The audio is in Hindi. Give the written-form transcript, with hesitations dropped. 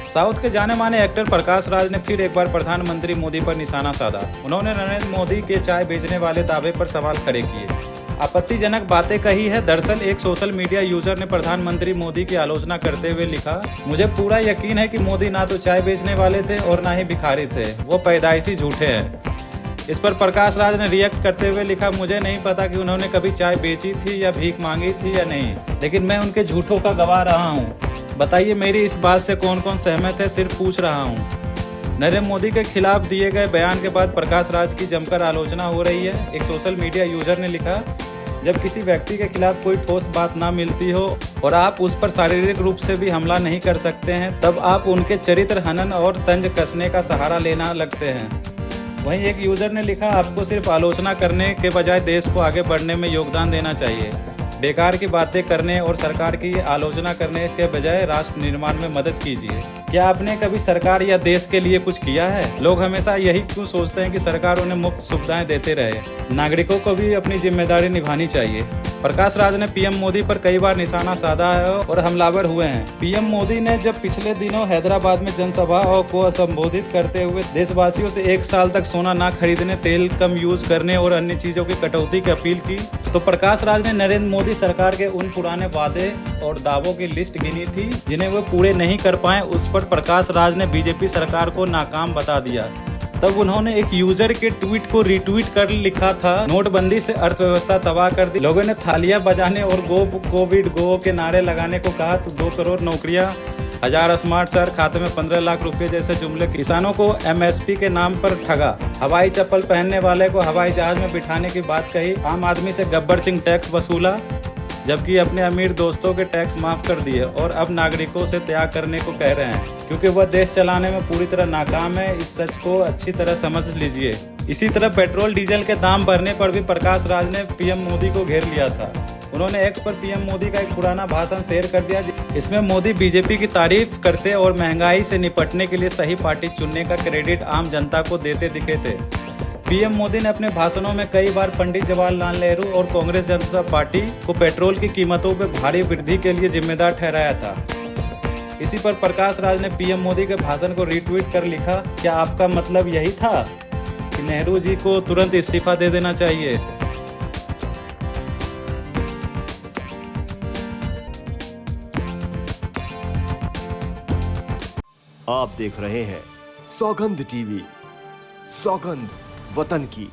साउथ के जाने माने एक्टर प्रकाश राज ने फिर एक बार प्रधानमंत्री मोदी पर निशाना साधा। उन्होंने नरेंद्र मोदी के चाय बेचने वाले दावे पर सवाल खड़े किए, आपत्तिजनक बातें कही है। दरअसल एक सोशल मीडिया यूजर ने प्रधानमंत्री मोदी की आलोचना करते हुए लिखा, मुझे पूरा यकीन है कि मोदी ना तो चाय बेचने वाले थे और ना ही भिखारी थे, वो पैदाइशी झूठे हैं। इस पर प्रकाश राज ने रिएक्ट करते हुए लिखा, मुझे नहीं पता कि उन्होंने कभी चाय बेची थी या भीख मांगी थी या नहीं, लेकिन मैं उनके झूठों का गवाह रहा हूँ। बताइए मेरी इस बात से कौन कौन सहमत है, सिर्फ पूछ रहा हूँ। नरेंद्र मोदी के खिलाफ दिए गए बयान के बाद प्रकाश राज की जमकर आलोचना हो रही है। एक सोशल मीडिया यूजर ने लिखा, जब किसी व्यक्ति के खिलाफ कोई ठोस बात ना मिलती हो और आप उस पर शारीरिक रूप से भी हमला नहीं कर सकते हैं, तब आप उनके चरित्र हनन और तंज कसने का सहारा लेना लगते हैं। वहीं एक यूजर ने लिखा, आपको सिर्फ आलोचना करने के बजाय देश को आगे बढ़ने में योगदान देना चाहिए। बेकार की बातें करने और सरकार की आलोचना करने के बजाय राष्ट्र निर्माण में मदद कीजिए। क्या आपने कभी सरकार या देश के लिए कुछ किया है? लोग हमेशा यही क्यों सोचते हैं कि सरकार उन्हें मुफ्त सुविधाएं देते रहे? नागरिकों को भी अपनी जिम्मेदारी निभानी चाहिए। प्रकाश राज ने पीएम मोदी पर कई बार निशाना साधा है और हमलावर हुए हैं। पीएम मोदी ने जब पिछले दिनों हैदराबाद में जनसभा को संबोधित करते हुए देशवासियों से 1 साल तक सोना ना खरीदने, तेल कम यूज करने और अन्य चीजों की कटौती की अपील की, तो प्रकाश राज ने नरेंद्र मोदी सरकार के उन पुराने वादे और दावों की लिस्ट गिनी थी जिन्हें वो पूरे नहीं कर पाए। उस पर प्रकाश राज ने बीजेपी सरकार को नाकाम बता दिया। तब उन्होंने एक यूजर के ट्वीट को रिट्वीट कर लिखा था, नोटबंदी से अर्थव्यवस्था तबाह कर दी, लोगों ने थालियां बजाने और गो कोविड गो के नारे लगाने को कहा, तो 2 करोड़ नौकरियां, 1000 स्मार्ट शहर, खाते में 15 लाख रुपए जैसे जुमले, किसानों को एमएसपी के नाम पर ठगा, हवाई चप्पल पहनने वाले को हवाई जहाज में बिठाने की बात कही, आम आदमी से गब्बर सिंह टैक्स वसूला जबकि अपने अमीर दोस्तों के टैक्स माफ कर दिए, और अब नागरिकों से त्याग करने को कह रहे हैं क्योंकि वह देश चलाने में पूरी तरह नाकाम है। इस सच को अच्छी तरह समझ लीजिए। इसी तरह पेट्रोल डीजल के दाम बढ़ने पर भी प्रकाश राज ने पीएम मोदी को घेर लिया था। उन्होंने एक्स पर पीएम मोदी का एक पुराना भाषण शेयर कर दिया। इसमें मोदी बीजेपी की तारीफ करते और महंगाई से निपटने के लिए सही पार्टी चुनने का क्रेडिट आम जनता को देते दिखे थे। पीएम मोदी ने अपने भाषणों में कई बार पंडित जवाहरलाल नेहरू और कांग्रेस जनता पार्टी को पेट्रोल की कीमतों में भारी वृद्धि के लिए जिम्मेदार ठहराया था। इसी पर प्रकाश राज ने पीएम मोदी के भाषण को रीट्वीट कर लिखा, क्या आपका मतलब यही था कि नेहरू जी को तुरंत इस्तीफा दे देना चाहिए? आप देख रहे हैं सौगंध टीवी, सौगंध वतन की।